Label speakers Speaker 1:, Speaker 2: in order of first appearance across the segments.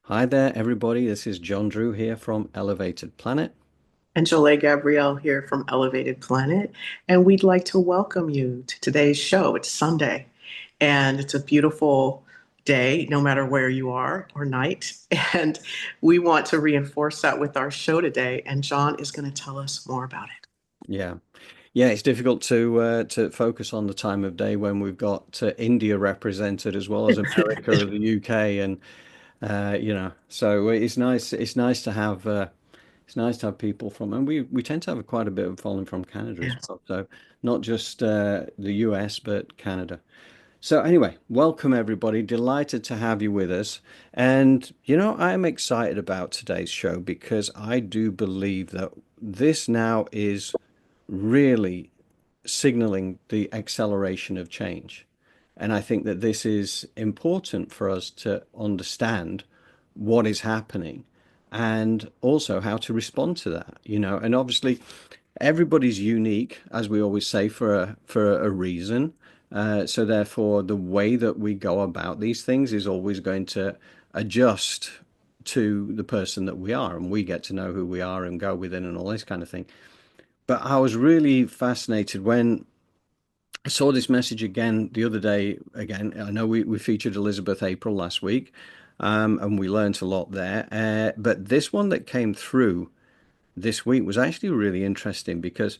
Speaker 1: Hi there, everybody. This is John Drew here from Elevated Planet.
Speaker 2: And Jolie Gabrielle here from Elevated Planet. And we'd like to welcome you to today's show. It's Sunday, and it's a beautiful day, no matter where you are, or night. And we want to reinforce that with our show today. And John is going to tell us more about it.
Speaker 1: Yeah, yeah, it's difficult to focus on the time of day when we've got India represented as well as America or the UK, and so it's nice to have people from, and we tend to have quite a bit of following from Canada as
Speaker 2: Yes.
Speaker 1: well. So not just the US, but Canada. So anyway, welcome everybody. Delighted to have you with us. And I'm excited about today's show because I do believe that this now is really signaling the acceleration of change. And I think that this is important for us to understand what is happening and also how to respond to that. And obviously everybody's unique, as we always say, for a reason. So therefore, the way that we go about these things is always going to adjust to the person that we are, and we get to know who we are and go within and all this kind of thing. But I was really fascinated when I saw this message again the other day. Again, I know we featured Elizabeth April last week, and we learned a lot there. But this one that came through this week was actually really interesting because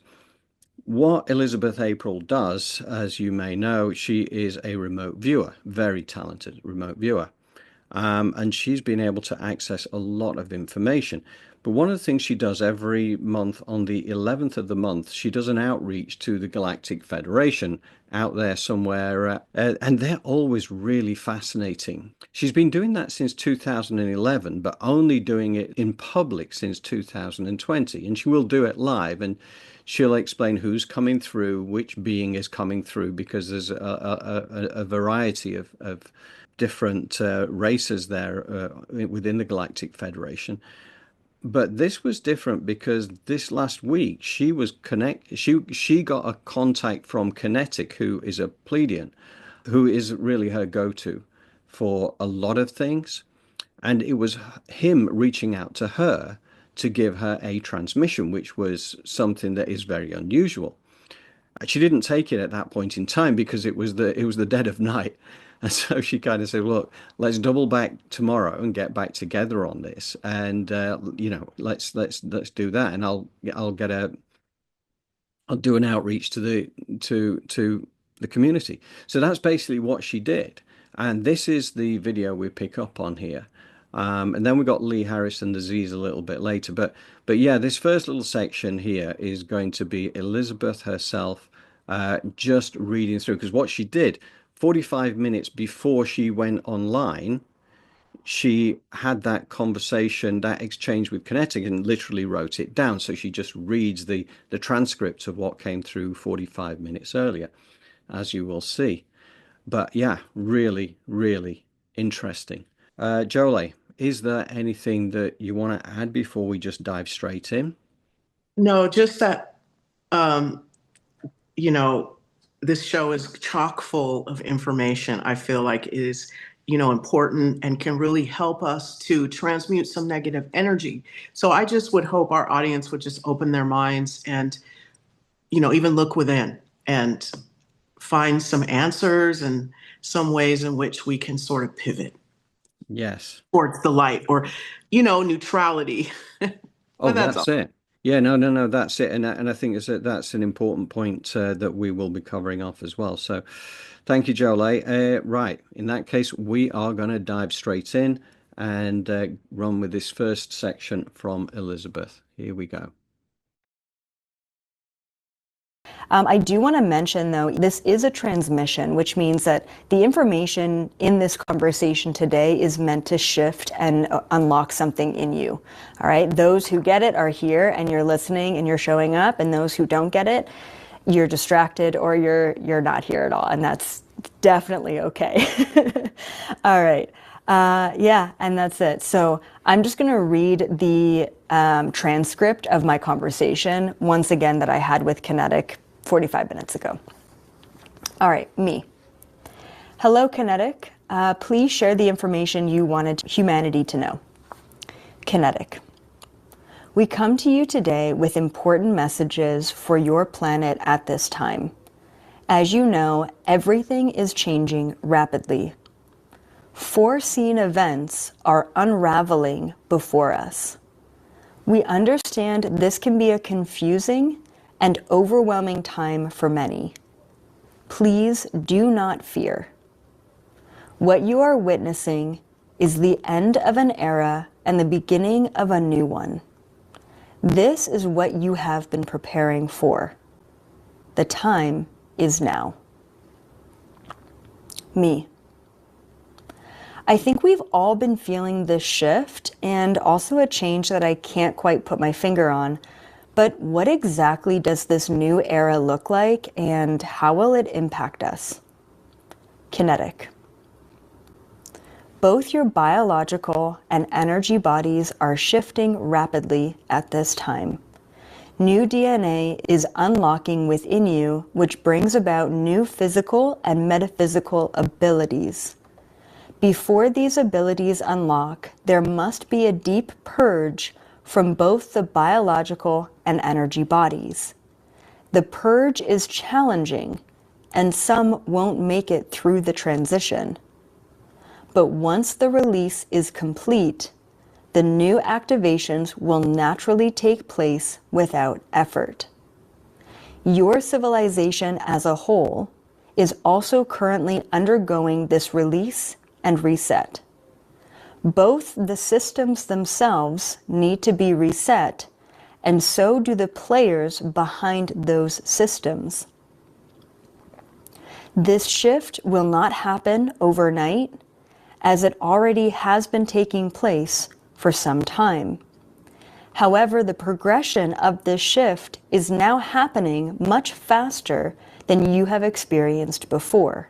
Speaker 1: what Elizabeth April does, as you may know, she is a remote viewer, very talented remote viewer. And she's been able to access a lot of information. But one of the things she does every month on the 11th of the month, she does an outreach to the Galactic Federation out there somewhere, and they're always really fascinating. She's been doing that since 2011, but only doing it in public since 2020, and she will do it live, and she'll explain who's coming through, which being is coming through, because there's a variety of different races there within the Galactic Federation. But this was different because this last week she got a contact from Kinetic, who is a Pleiadian, who is really her go-to for a lot of things. And it was him reaching out to her to give her a transmission, which was something that is very unusual. She didn't take it at that point in time because it was the dead of night. And so she kind of said, "Look, let's double back tomorrow and get back together on this, and let's do that, and I'll get a I'll do an outreach to the community." So that's basically what she did, and this is the video we pick up on here. And then we got Lee Harris and the Z's a little bit later, but yeah, this first little section here is going to be Elizabeth herself, just reading through, because what she did 45 minutes before she went online, she had that conversation, that exchange with Kinetic, and literally wrote it down. So she just reads the transcript of what came through 45 minutes earlier, as you will see. But yeah, really, really interesting. Jolie, is there anything that you want to add before we just dive straight in?
Speaker 2: No, just that, um, you know, this show is chock full of information. I feel like is, important and can really help us to transmute some negative energy. So I just would hope our audience would just open their minds and, even look within and find some answers and some ways in which we can sort of pivot
Speaker 1: Yes.
Speaker 2: towards the light or, neutrality.
Speaker 1: Oh,
Speaker 2: But that's
Speaker 1: that's
Speaker 2: all.
Speaker 1: it. Yeah, no, no, no, that's it. And I think that's an important point that we will be covering off as well. So thank you, Jolie. Right. In that case, we are going to dive straight in and run with this first section from Elizabeth. Here we go.
Speaker 3: I do want to mention, though, this is a transmission, which means that the information in this conversation today is meant to shift and unlock something in you. All right. Those who get it are here and you're listening and you're showing up, and those who don't get it, you're distracted or you're not here at all, and that's definitely okay. All right. Yeah, and that's it. So I'm just going to read the transcript of my conversation once again that I had with Kinetic 45 minutes ago. All right, me. Hello, Kinetic. Please share the information you wanted humanity to know. Kinetic. We come to you today with important messages for your planet at this time. As you know, everything is changing rapidly. Foreseen events are unraveling before us. We understand this can be a confusing and overwhelming time for many. Please do not fear. What you are witnessing is the end of an era and the beginning of a new one. This is what you have been preparing for. The time is now. Me. I think we've all been feeling this shift and also a change that I can't quite put my finger on. But what exactly does this new era look like and how will it impact us? Kinetic. Both your biological and energy bodies are shifting rapidly at this time. New DNA is unlocking within you, which brings about new physical and metaphysical abilities. Before these abilities unlock, there must be a deep purge from both the biological and energy bodies. The purge is challenging, and some won't make it through the transition. But once the release is complete, the new activations will naturally take place without effort. Your civilization as a whole is also currently undergoing this release and reset. Both the systems themselves need to be reset, and so do the players behind those systems. This shift will not happen overnight, as it already has been taking place for some time. However, the progression of this shift is now happening much faster than you have experienced before.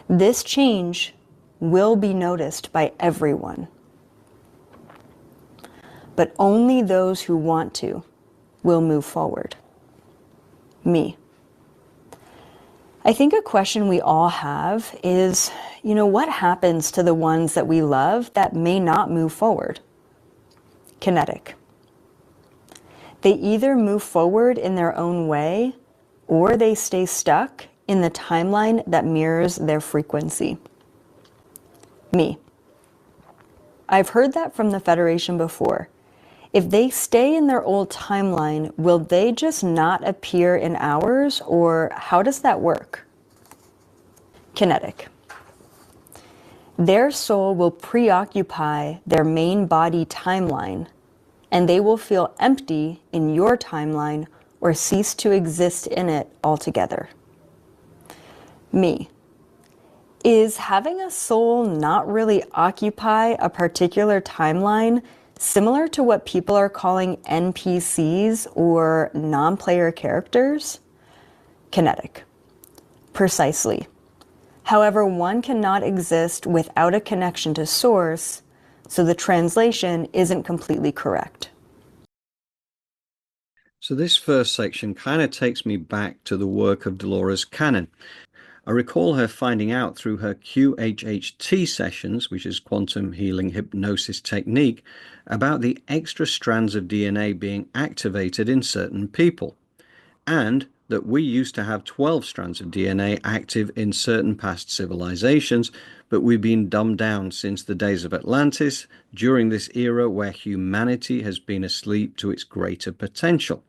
Speaker 3: This change will be noticed by everyone, but only those who want to will move forward. Me. I think a question we all have is, what happens to the ones that we love that may not move forward? Kinetic. They either move forward in their own way or they stay stuck in the timeline that mirrors their frequency. Me. I've heard that from the Federation before. If they stay in their old timeline, will they just not appear in ours, or how does that work? Kinetic. Their soul will preoccupy their main body timeline, and they will feel empty in your timeline or cease to exist in it altogether. Me. Is having a soul not really occupy a particular timeline similar to what people are calling NPCs or non-player characters? Kinetic. Precisely. However, one cannot exist without a connection to source, so the translation isn't completely correct.
Speaker 1: So this first section kind of takes me back to the work of Dolores Cannon. I recall her finding out through her QHHT sessions, which is quantum healing hypnosis technique, about the extra strands of DNA being activated in certain people, and that we used to have 12 strands of DNA active in certain past civilizations, but we've been dumbed down since the days of Atlantis, during this era where humanity has been asleep to its greater potential.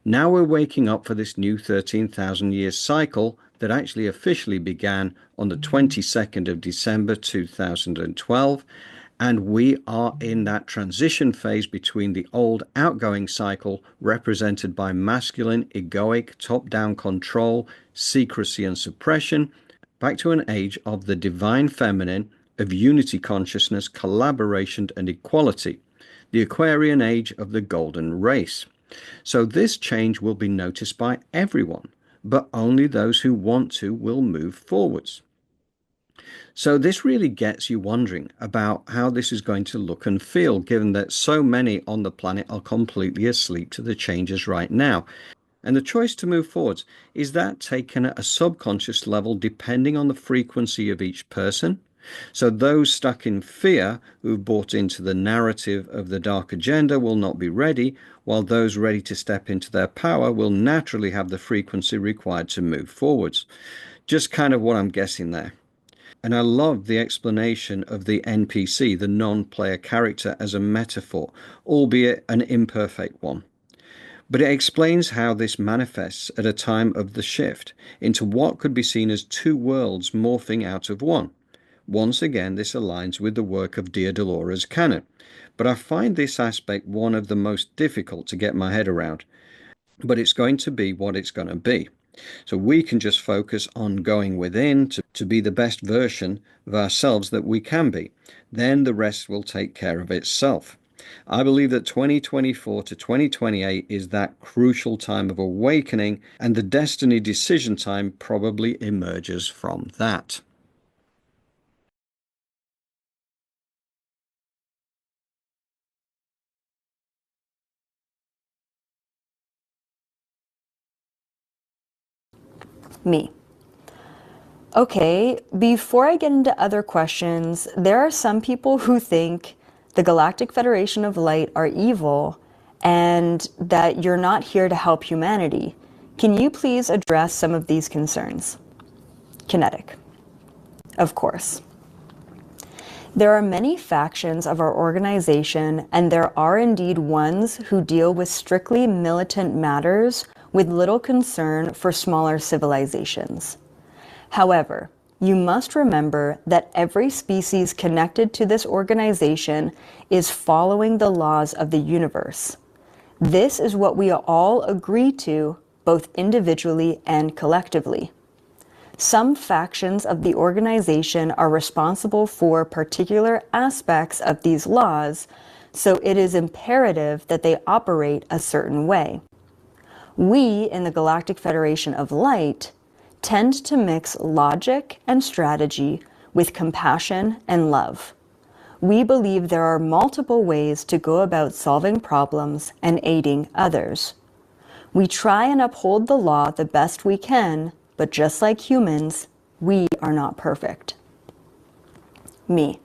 Speaker 1: Now we're waking up for this new 13,000-year cycle that actually officially began on the 22nd of December 2012, and we are in that transition phase between the old outgoing cycle represented by masculine, egoic, top-down control, secrecy and suppression, back to an age of the divine feminine, of unity consciousness, collaboration and equality, the Aquarian age of the golden race. So this change will be noticed by everyone, but only those who want to will move forwards. So this really gets you wondering about how this is going to look and feel, given that so many on the planet are completely asleep to the changes right now. And the choice to move forwards, is that taken at a subconscious level depending on the frequency of each person? So those stuck in fear who've bought into the narrative of the dark agenda will not be ready, while those ready to step into their power will naturally have the frequency required to move forwards. Just kind of what I'm guessing there. And I love the explanation of the NPC, the non-player character, as a metaphor, albeit an imperfect one. But it explains how this manifests at a time of the shift into what could be seen as two worlds morphing out of one. Once again, this aligns with the work of Diodoro's canon, but I find this aspect one of the most difficult to get my head around. But it's going to be what it's going to be. So we can just focus on going within to be the best version of ourselves that we can be. Then the rest will take care of itself. I believe that 2024 to 2028 is that crucial time of awakening, and the destiny decision time probably emerges from that.
Speaker 3: Me. Okay, before I get into other questions, there are some people who think the Galactic Federation of Light are evil and that you're not here to help humanity. Can you please address some of these concerns? Kinetic. Of course. There are many factions of our organization, and there are indeed ones who deal with strictly militant matters with little concern for smaller civilizations. However, you must remember that every species connected to this organization is following the laws of the universe. This is what we all agree to, both individually and collectively. Some factions of the organization are responsible for particular aspects of these laws, so it is imperative that they operate a certain way. We, in the Galactic Federation of Light, tend to mix logic and strategy with compassion and love. We believe there are multiple ways to go about solving problems and aiding others. We try and uphold the law the best we can, but just like humans, we are not perfect. Me.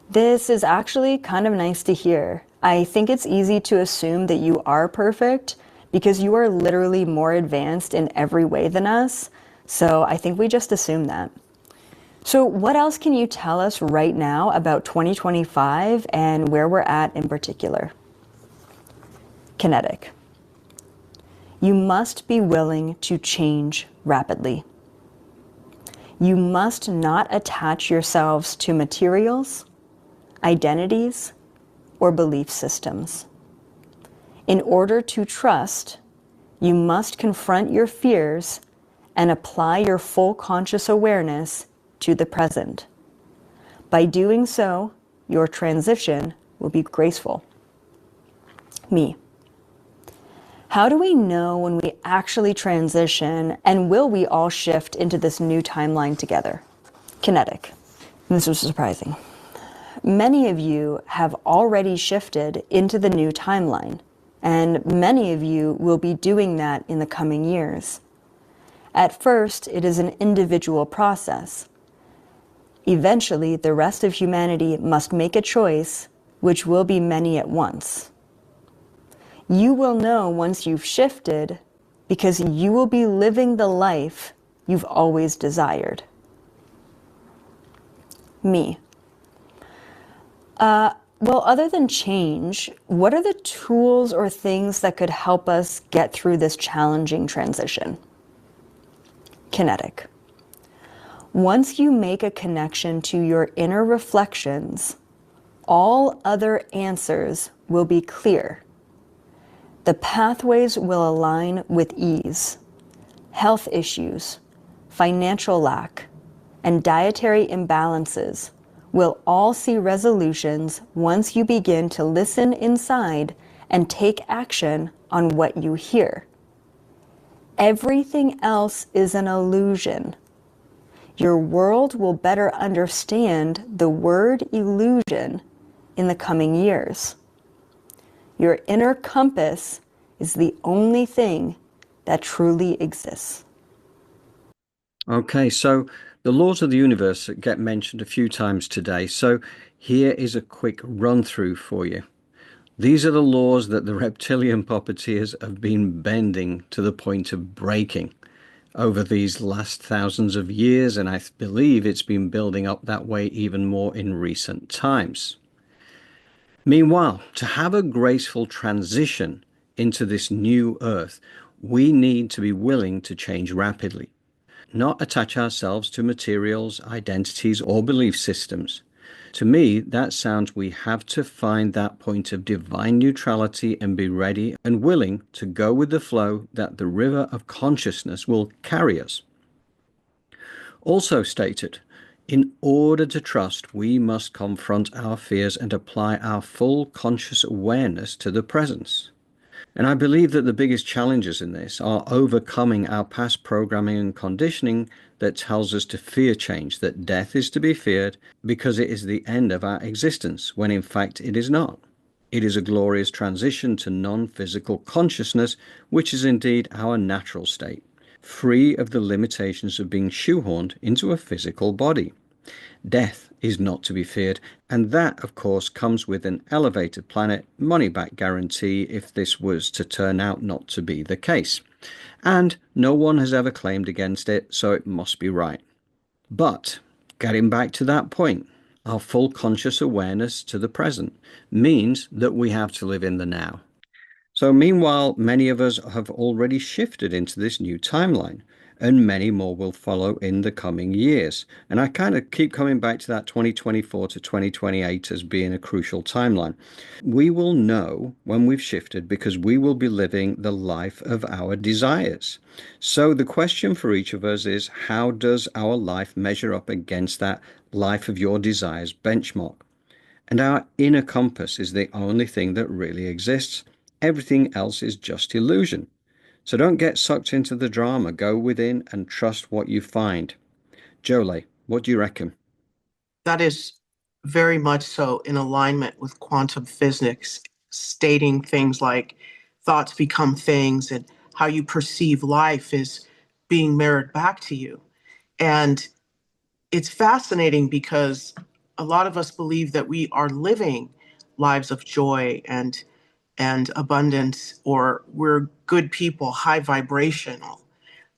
Speaker 3: This is actually kind of nice to hear. I think it's easy to assume that you are perfect because you are literally more advanced in every way than us. So I think we just assume that. So what else can you tell us right now about 2025 and where we're at in particular? Kinetic. You must be willing to change rapidly. You must not attach yourselves to materials, identities, or belief systems. In order to trust, you must confront your fears and apply your full conscious awareness to the present. By doing so, your transition will be graceful. Me. How do we know when we actually transition, and will we all shift into this new timeline together? Kinetic. This was surprising. Many of you have already shifted into the new timeline, and many of you will be doing that in the coming years. At first, it is an individual process. Eventually, the rest of humanity must make a choice, which will be many at once. You will know once you've shifted because you will be living the life you've always desired. Me. Well, other than change, what are the tools or things that could help us get through this challenging transition? Kinetic. Once you make a connection to your inner reflections, all other answers will be clear. The pathways will align with ease. Health issues, financial lack, and dietary imbalances will all see resolutions once you begin to listen inside and take action on what you hear. Everything else is an illusion. Your world will better understand the word illusion in the coming years. Your inner compass is the only thing that truly exists.
Speaker 1: Okay, so the laws of the universe get mentioned a few times today. So here is a quick run through for you. These are the laws that the reptilian puppeteers have been bending to the point of breaking over these last thousands of years, and I believe it's been building up that way even more in recent times. Meanwhile, to have a graceful transition into this new earth, we need to be willing to change rapidly, not attach ourselves to materials, identities, or belief systems. To me, that sounds we have to find that point of divine neutrality and be ready and willing to go with the flow that the river of consciousness will carry us. Also stated, in order to trust, we must confront our fears and apply our full conscious awareness to the presence. And I believe that the biggest challenges in this are overcoming our past programming and conditioning that tells us to fear change, that death is to be feared because it is the end of our existence, when in fact it is not. It is a glorious transition to non-physical consciousness, which is indeed our natural state, free of the limitations of being shoehorned into a physical body. Death is not to be feared, and that, of course, comes with an elevated planet money-back guarantee if this was to turn out not to be the case. And no one has ever claimed against it, so it must be right. But, getting back to that point, our full conscious awareness to the present means that we have to live in the now. So meanwhile, many of us have already shifted into this new timeline, and many more will follow in the coming years. And I kind of keep coming back to that 2024 to 2028 as being a crucial timeline. We will know when we've shifted because we will be living the life of our desires. So the question for each of us is, how does our life measure up against that life of your desires benchmark? And our inner compass is the only thing that really exists. Everything else is just illusion. So don't get sucked into the drama. Go within and trust what you find. Jolie, what do you reckon?
Speaker 2: That is very much so in alignment with quantum physics, stating things like thoughts become things and how you perceive life is being mirrored back to you. And it's fascinating because a lot of us believe that we are living lives of joy and abundance, or we're good people, high vibrational,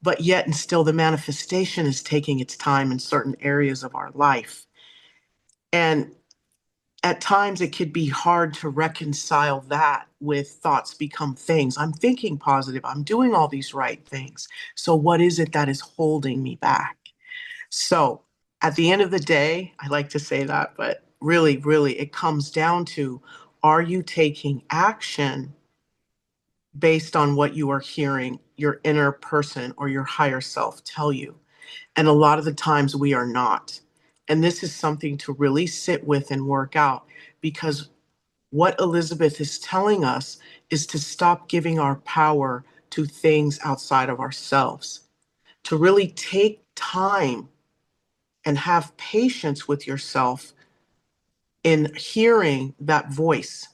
Speaker 2: but yet and still the manifestation is taking its time in certain areas of our life. And at times it could be hard to reconcile that with thoughts become things. I'm thinking positive, I'm doing all these right things. So what is it that is holding me back? So at the end of the day, I like to say that, but really, really, it comes down to, are you taking action based on what you are hearing your inner person or your higher self tell you? And a lot of the times we are not. And this is something to really sit with and work out, because what Elizabeth is telling us is to stop giving our power to things outside of ourselves, to really take time and have patience with yourself in hearing that voice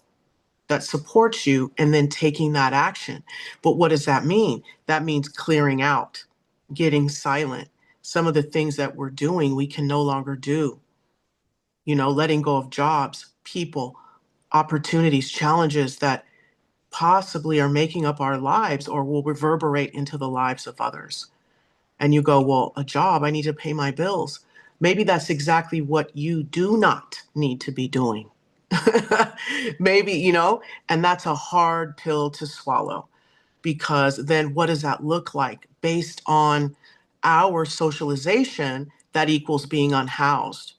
Speaker 2: that supports you and then taking that action. But what does that mean? That means clearing out, getting silent. Some of the things that we're doing, we can no longer do. Letting go of jobs, people, opportunities, challenges that possibly are making up our lives or will reverberate into the lives of others. And you go, well, a job, I need to pay my bills. Maybe that's exactly what you do not need to be doing. Maybe, and that's a hard pill to swallow, because then what does that look like based on our socialization? That equals being unhoused.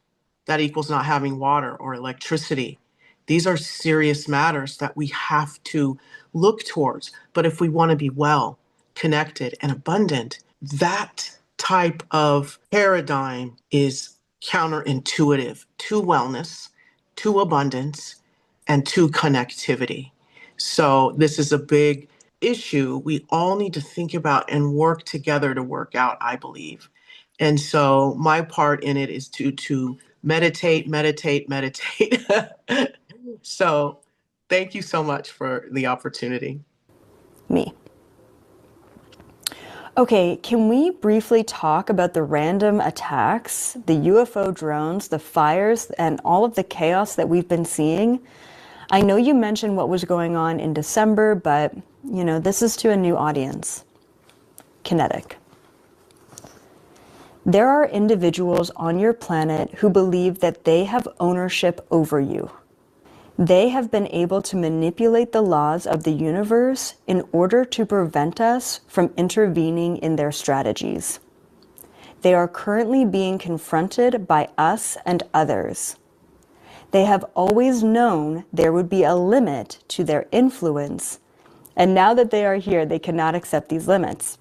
Speaker 2: That equals not having water or electricity. These are serious matters that we have to look towards. But if we want to be well, connected, and abundant, that type of paradigm is counterintuitive to wellness, to abundance, and to connectivity. So this is a big issue we all need to think about and work together to work out, I believe. And so my part in it is to meditate, meditate, meditate. So thank you so much for the opportunity.
Speaker 3: Me. Okay, can we briefly talk about the random attacks, the UFO drones, the fires, and all of the chaos that we've been seeing? I know you mentioned what was going on in December, but, this is to a new audience. Kinetic. There are individuals on your planet who believe that they have ownership over you. They have been able to manipulate the laws of the universe in order to prevent us from intervening in their strategies. They are currently being confronted by us and others. They have always known there would be a limit to their influence, and now that they are here, they cannot accept these limits.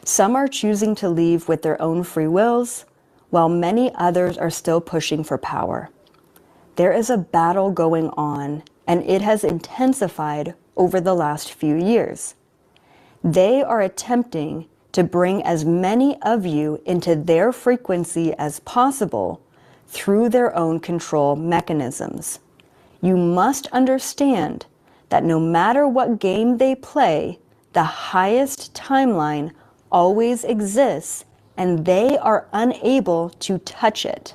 Speaker 3: Some are choosing to leave with their own free wills, while many others are still pushing for power. There is a battle going on, and it has intensified over the last few years. They are attempting to bring as many of you into their frequency as possible through their own control mechanisms. You must understand that no matter what game they play, the highest timeline always exists, and they are unable to touch it.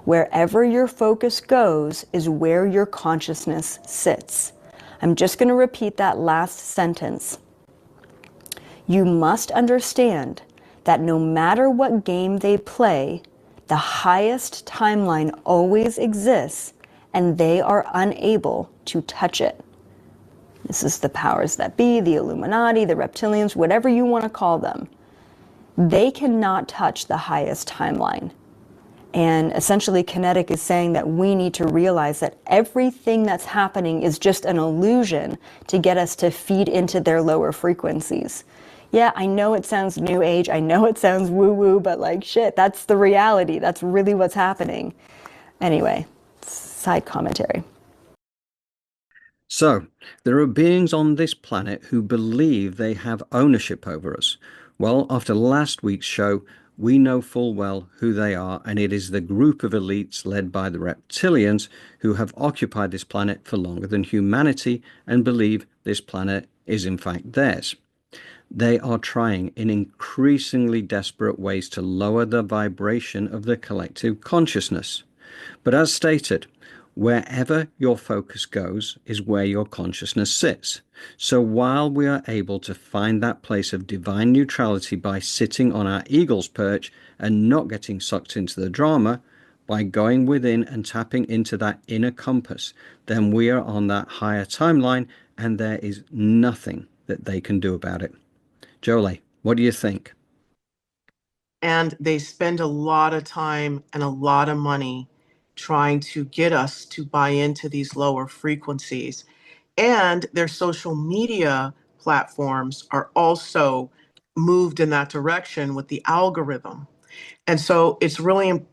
Speaker 3: Wherever your focus goes is where your consciousness sits. I'm just going to repeat that last sentence. You must understand that no matter what game they play, the highest timeline always exists, and they are unable to touch it. This is the powers that be, the Illuminati, the reptilians, whatever you want to call them. They cannot touch the highest timeline. And essentially, Kinetic is saying that we need to realize that everything that's happening is just an illusion to get us to feed into their lower frequencies. Yeah, I know it sounds new age, I know it sounds woo-woo, but like shit, that's the reality. That's really what's happening. Anyway, side commentary.
Speaker 1: So, there are beings on this planet who believe they have ownership over us. Well, after last week's show, we know full well who they are, and it is the group of elites led by the reptilians who have occupied this planet for longer than humanity and believe this planet is in fact theirs. They are trying in increasingly desperate ways to lower the vibration of the collective consciousness. But as stated, wherever your focus goes is where your consciousness sits. So while we are able to find that place of divine neutrality by sitting on our eagle's perch and not getting sucked into the drama, by going within and tapping into that inner compass, then we are on that higher timeline and there is nothing that they can do about it. Jolie, what do you think?
Speaker 2: And they spend a lot of time and a lot of money trying to get us to buy into these lower frequencies. And their social media platforms are also moved in that direction with the algorithm. And so it's really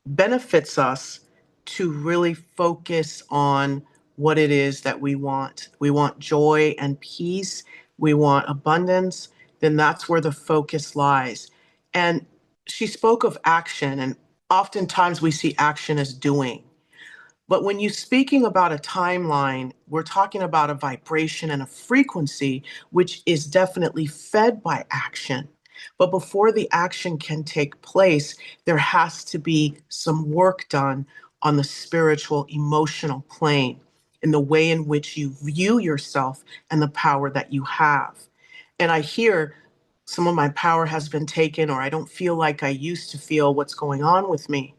Speaker 2: benefits us to really focus on what it is that we want. We want joy and peace. We want abundance. Then that's where the focus lies. And she spoke of action, and oftentimes we see action as doing. But when you're speaking about a timeline, we're talking about a vibration and a frequency, which is definitely fed by action. But before the action can take place, there has to be some work done on the spiritual, emotional plane in the way in which you view yourself and the power that you have. And I hear some of my power has been taken, or I don't feel like I used to feel what's going on with me.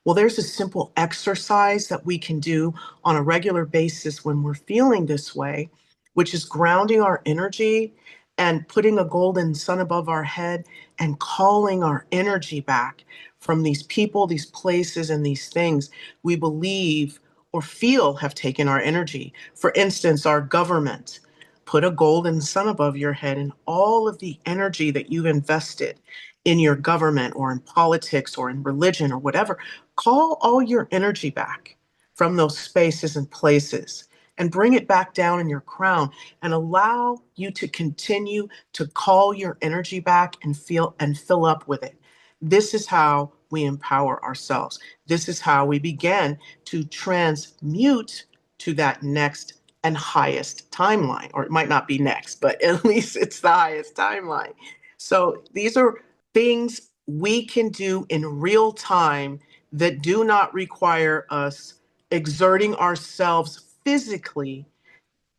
Speaker 2: Well, there's a simple exercise that we can do on a regular basis when we're feeling this way, which is grounding our energy and putting a golden sun above our head and calling our energy back from these people, these places, and these things we believe or feel have taken our energy. For instance, our government. Put a golden sun above your head, and all of the energy that you've invested in your government or in politics or in religion or whatever, call all your energy back from those spaces and places and bring it back down in your crown and allow you to continue to call your energy back and feel and fill up with it. This is how we empower ourselves. This is how we begin to transmute to that next and highest timeline, or it might not be next, but at least it's the highest timeline. So these are things we can do in real time that do not require us exerting ourselves physically,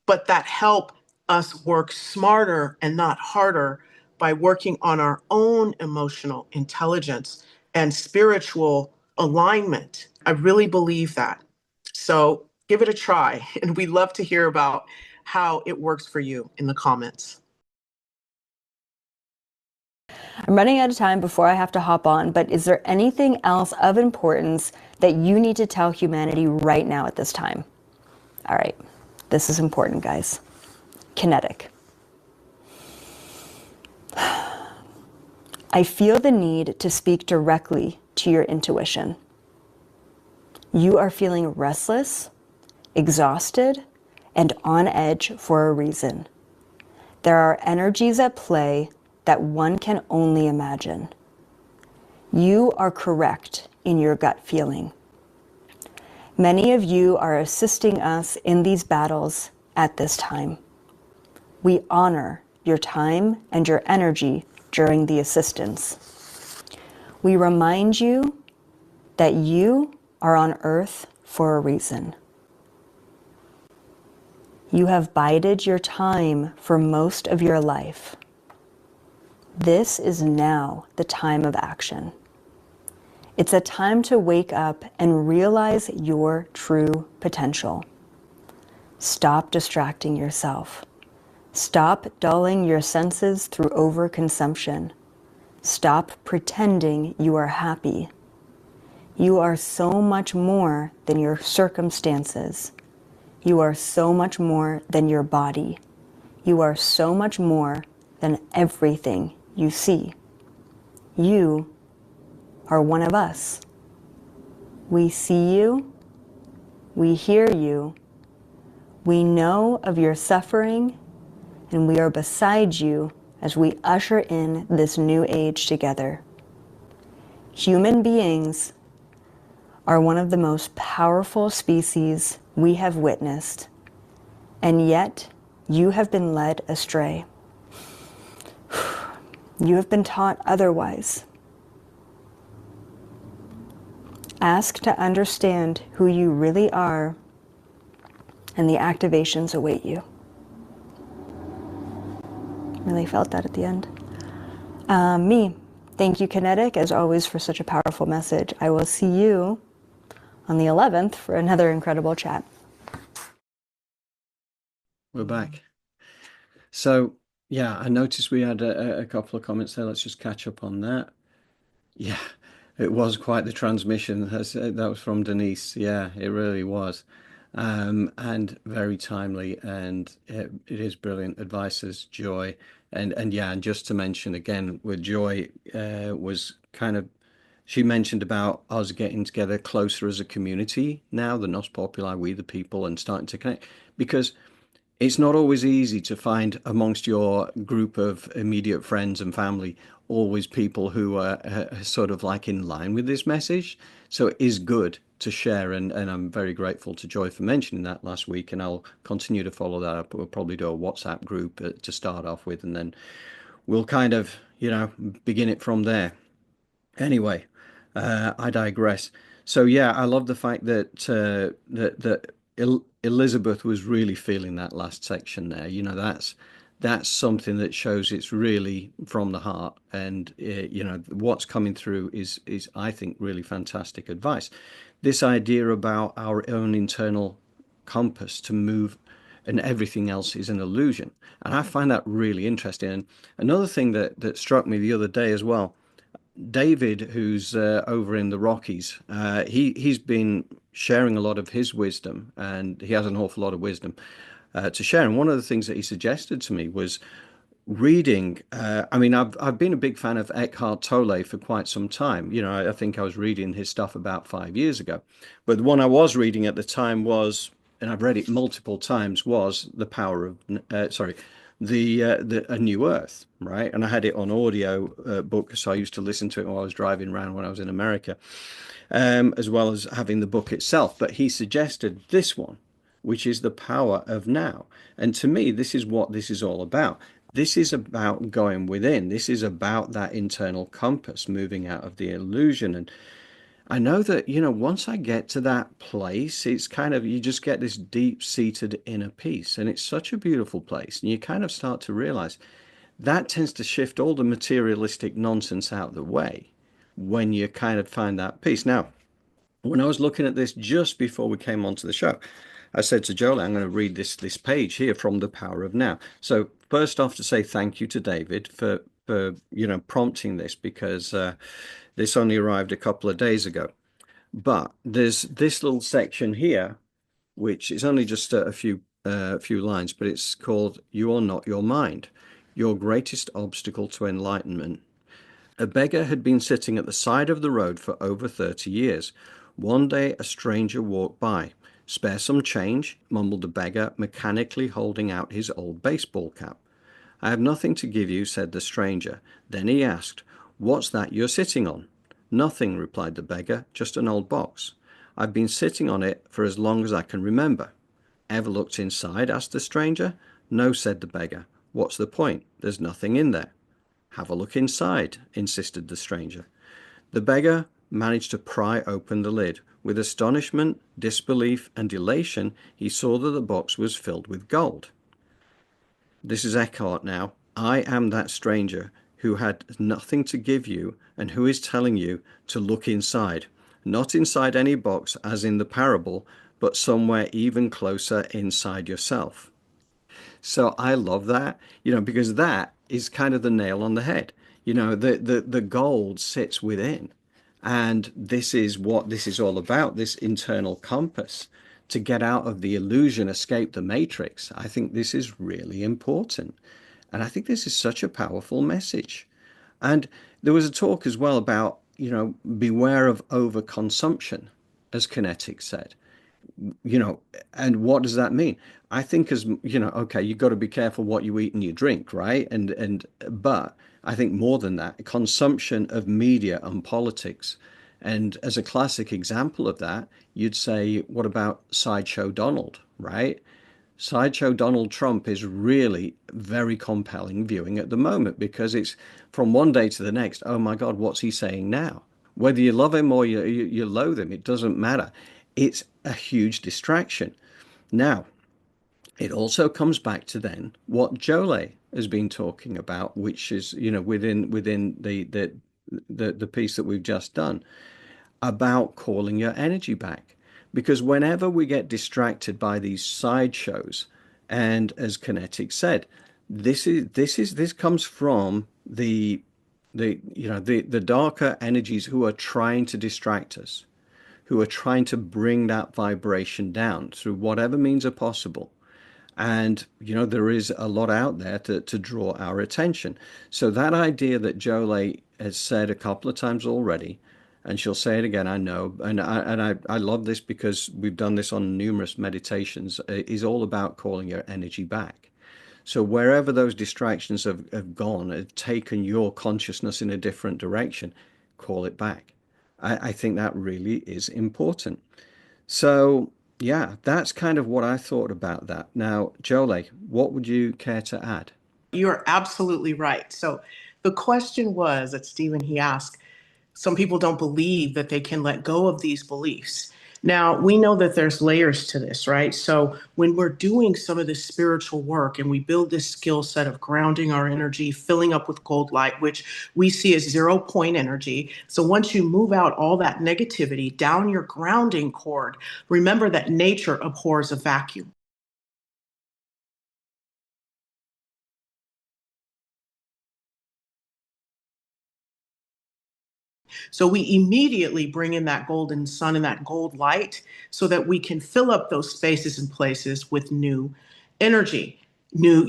Speaker 2: but that help us work smarter and not harder by working on our own emotional intelligence and spiritual alignment. I really believe that. So give it a try. And we'd love to hear about how it works for you in the comments.
Speaker 3: I'm running out of time before I have to hop on, but is there anything else of importance that you need to tell humanity right now at this time? All right, this is important, guys. Kinetic. I feel the need to speak directly to your intuition. You are feeling restless, exhausted, and on edge for a reason. There are energies at play that one can only imagine. You are correct in your gut feeling. Many of you are assisting us in these battles at this time. We honor your time and your energy during the assistance. We remind you that you are on Earth for a reason. You have bided your time for most of your life. This is now the time of action. It's a time to wake up and realize your true potential. Stop distracting yourself. Stop dulling your senses through overconsumption. Stop pretending you are happy. You are so much more than your circumstances. You are so much more than your body. You are so much more than everything you see. You are one of us. We see you. We hear you. We know of your suffering, and we are beside you as we usher in this new age together. Human beings are one of the most powerful species we have witnessed, and yet you have been led astray. You have been taught otherwise. Ask to understand who you really are, and the activations await you. Really felt that at the end. Me. Thank you, Kinetic, as always, for such a powerful message. I will see you on the 11th for another incredible chat.
Speaker 1: We're back. So, yeah, I noticed we had a couple of comments there. Let's just catch up on that. Yeah, it was quite the transmission. That was from Denise. Yeah, it really was. And very timely, and it is brilliant advice as Joy. And yeah, and just to mention again, with Joy was kind of, she mentioned about us getting together closer as a community now, the Nos Populi, we the people, and starting to connect, because it's not always easy to find amongst your group of immediate friends and family always people who are sort of like in line with this message. So it is good to share, and I'm very grateful to Joy for mentioning that last week, and I'll continue to follow that up. We'll probably do a WhatsApp group to start off with, and then we'll kind of, begin it from there. Anyway, I digress. So yeah, I love the fact that Elizabeth was really feeling that last section there. That's something that shows it's really from the heart, and what's coming through is I think really fantastic advice. This idea about our own internal compass to move, and everything else is an illusion, and I find that really interesting. And another thing that struck me the other day as well, David, who's over in the Rockies, he's been sharing a lot of his wisdom, and he has an awful lot of wisdom to share. And one of the things that he suggested to me was reading. I mean, I've been a big fan of Eckhart Tolle for quite some time. I think I was reading his stuff about 5 years ago, but the one I was reading at the time was, and I've read it multiple times, was The Power of the A New Earth, right? And I had it on audio book, so I used to listen to it while I was driving around when I was in America, as well as having the book itself. But he suggested this one, which is the power of now. And to me, this is what this is all about. This is about going within. This is about that internal compass, moving out of the illusion. And I know that, once I get to that place, it's kind of, you just get this deep-seated inner peace. And it's such a beautiful place. And you kind of start to realize that tends to shift all the materialistic nonsense out of the way when you kind of find that peace. Now, when I was looking at this just before we came onto the show, I said to Joel, I'm going to read this page here from The Power of Now. So first off, to say thank you to David for prompting this, because this only arrived a couple of days ago. But there's this little section here, which is only just a few lines, but it's called "You Are Not Your Mind, Your Greatest Obstacle to Enlightenment." A beggar had been sitting at the side of the road for over 30 years. One day a stranger walked by. "Spare some change," mumbled the beggar, mechanically holding out his old baseball cap. "I have nothing to give you," said the stranger. Then he asked, "What's that you're sitting on?" "Nothing," replied the beggar, "just an old box. I've been sitting on it for as long as I can remember." "Ever looked inside?" asked the stranger. "No," said the beggar. "What's the point? There's nothing in there." "Have a look inside," insisted the stranger. The beggar managed to pry open the lid. With astonishment, disbelief, and elation, he saw that the box was filled with gold. This is Eckhart now. I am that stranger who had nothing to give you and who is telling you to look inside. Not inside any box as in the parable, but somewhere even closer inside yourself. So I love that, because that is kind of the nail on the head. The gold sits within. And this is what this is all about, this internal compass to get out of the illusion, escape the matrix. I think this is really important. And I think this is such a powerful message. And there was a talk as well about, beware of overconsumption, as Kinetic said. you know, and what does that mean? I think okay, you've got to be careful what you eat and you drink, right? But I think more than that, consumption of media and politics. And as a classic example of that, you'd say, what about Sideshow Donald, right? Sideshow Donald Trump is really very compelling viewing at the moment because it's from one day to the next. Oh my God, what's he saying now? Whether you love him or you loathe him, it doesn't matter. It's a huge distraction. Now, it also comes back to then what Jolie has been talking about, which is, within the piece that we've just done about calling your energy back. Because whenever we get distracted by these sideshows, and as Kinetic said, this comes from the darker energies who are trying to distract us, who are trying to bring that vibration down through whatever means are possible. And, there is a lot out there to draw our attention. So that idea that Jolie has said a couple of times already, and she'll say it again, I know, and I love this because we've done this on numerous meditations, is all about calling your energy back. So wherever those distractions have gone, have taken your consciousness in a different direction, call it back. I think that really is important. So, yeah, that's kind of what I thought about that. Now, Jolie, what would you care to add?
Speaker 2: You're absolutely right. So the question was that Stephen, he asked, some people don't believe that they can let go of these beliefs. Now, we know that there's layers to this, right? So when we're doing some of this spiritual work and we build this skill set of grounding our energy, filling up with cold light, which we see as 0 point energy. So once you move out all that negativity down your grounding cord, remember that nature abhors a vacuum. So we immediately bring in that golden sun and that gold light so that we can fill up those spaces and places with new energy, new,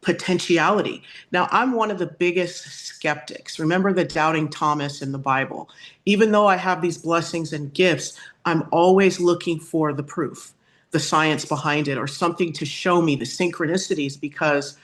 Speaker 2: potentiality. Now, I'm one of the biggest skeptics. Remember the doubting Thomas in the Bible. Even though I have these blessings and gifts, I'm always looking for the proof, the science behind it, or something to show me the synchronicities, because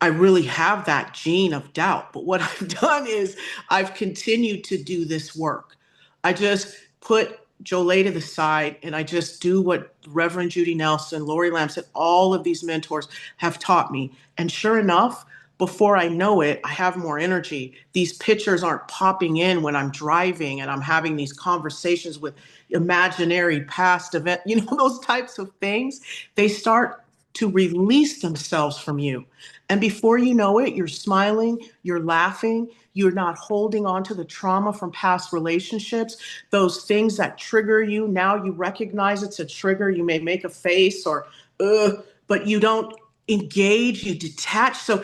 Speaker 2: I really have that gene of doubt. But what I've done is I've continued to do this work. I just put Jolay to the side and I just do what Reverend Judy Nelson, Lori Lamb, all of these mentors have taught me. And sure enough, before I know it, I have more energy. These pictures aren't popping in when I'm driving and I'm having these conversations with imaginary past event, those types of things. They start to release themselves from you. And before you know it, you're smiling, you're laughing, you're not holding on to the trauma from past relationships, those things that trigger you. Now you recognize it's a trigger. You may make a face or, but you don't engage, you detach. So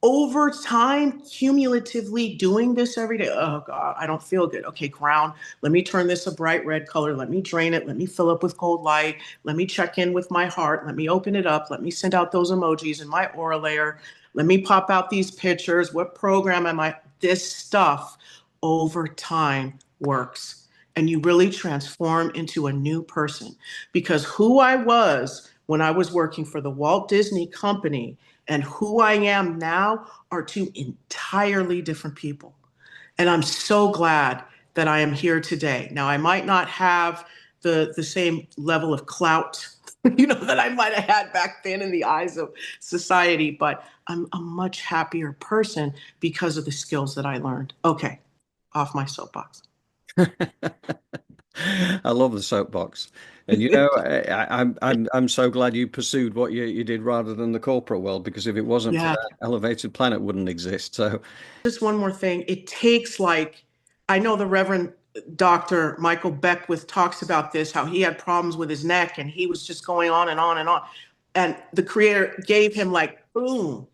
Speaker 2: over time, cumulatively doing this every day, oh God, I don't feel good. Okay, ground. Let me turn this a bright red color. Let me drain it. Let me fill up with cold light. Let me check in with my heart. Let me open it up. Let me send out those emojis in my aura layer. Let me pop out these pictures. What program am I? This stuff over time works. And you really transform into a new person. Because who I was when I was working for the Walt Disney Company and who I am now are two entirely different people. And I'm so glad that I am here today. Now, I might not have the same level of clout, that I might have had back then in the eyes of society, but I'm a much happier person because of the skills that I learned. Okay, off my soapbox.
Speaker 1: I love the soapbox. And I'm so glad you pursued what you did rather than the corporate world, because if it wasn't for
Speaker 2: Yeah.
Speaker 1: that, Elevated Planet wouldn't exist. So
Speaker 2: Just one more thing. It takes I know the Reverend Dr. Michael Beckwith talks about this, how he had problems with his neck and he was just going on and on and on. And the creator gave him boom,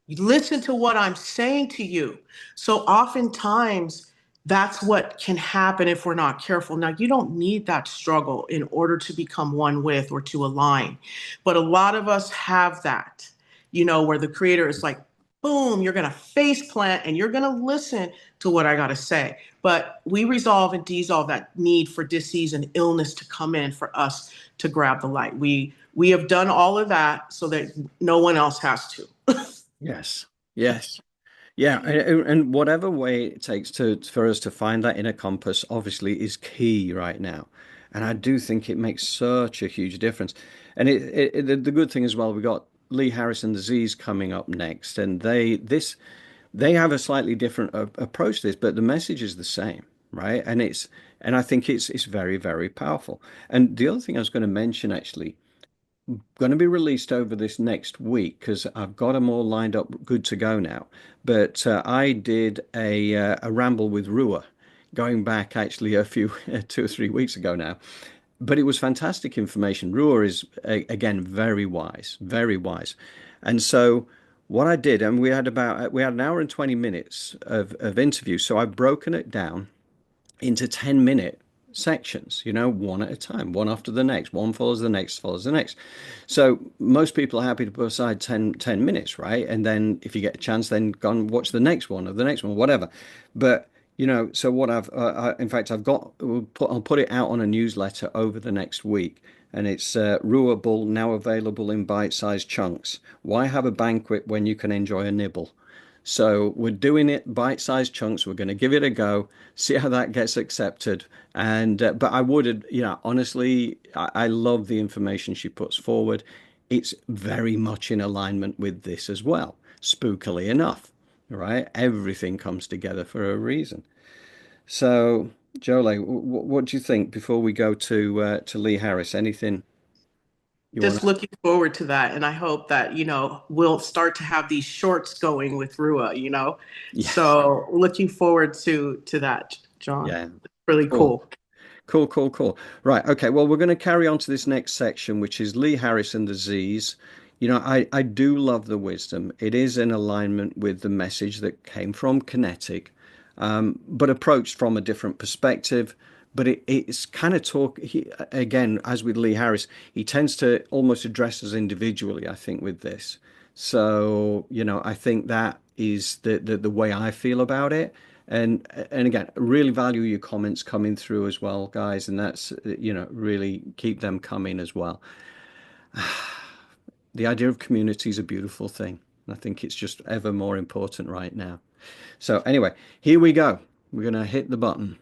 Speaker 2: listen to what I'm saying to you. So oftentimes that's what can happen if we're not careful. Now, you don't need that struggle in order to become one with or to align. But a lot of us have that, where the creator is like, boom, you're going to face plant and you're going to listen to what I got to say. But we resolve and dissolve that need for disease and illness to come in for us to grab the light. We have done all of that so that no one else has to.
Speaker 1: yes, yes. Yeah, and whatever way it takes for us to find that inner compass, obviously, is key right now. And I do think it makes such a huge difference. And the good thing as well, we got Lee Harris and the Z's coming up next, and they have a slightly different approach to this, but the message is the same, right? And I think it's very, very powerful. And the other thing I was going to mention actually, going to be released over this next week because I've got them all lined up, good to go now. But I did a ramble with Rua, going back actually a few 2 or 3 weeks ago now. But it was fantastic information. Rua is again very wise, very wise. And so what I did, and we had an hour and 20 minutes of interview. So I've broken it down into 10-minute sections, one at a time, one after the next, one follows the next, follows the next. So most people are happy to put aside 10 minutes, right? And then if you get a chance, then go and watch the next one or the next one, whatever. But, so what in fact, I'll put it out on a newsletter over the next week. And it's Ruable, now available in bite-sized chunks. Why have a banquet when you can enjoy a nibble? So we're doing it bite-sized chunks. We're going to give it a go, see how that gets accepted. And but I would, honestly, I love the information she puts forward. It's very much in alignment with this as well. Spookily enough, right? Everything comes together for a reason. So, Jolie, what do you think before we go to Lee Harris? Anything you want
Speaker 2: Just looking forward to that. And I hope that, we'll start to have these shorts going with Rua.
Speaker 1: Yes.
Speaker 2: So looking forward to that, John.
Speaker 1: Yeah.
Speaker 2: Really
Speaker 1: Cool.
Speaker 2: cool.
Speaker 1: Cool, cool, cool. Right. Okay. Well, we're going to carry on to this next section, which is Lee Harris and the Z's. I do love the wisdom. It is in alignment with the message that came from Kinetic, but approached from a different perspective. But it's kind of again, as with Lee Harris, he tends to almost address us individually, I think, with this. So, I think that is the way I feel about it. And again, really value your comments coming through as well, guys. And that's, really keep them coming as well. The idea of community is a beautiful thing. I think it's just ever more important right now. So anyway, here we go. We're going to hit the button.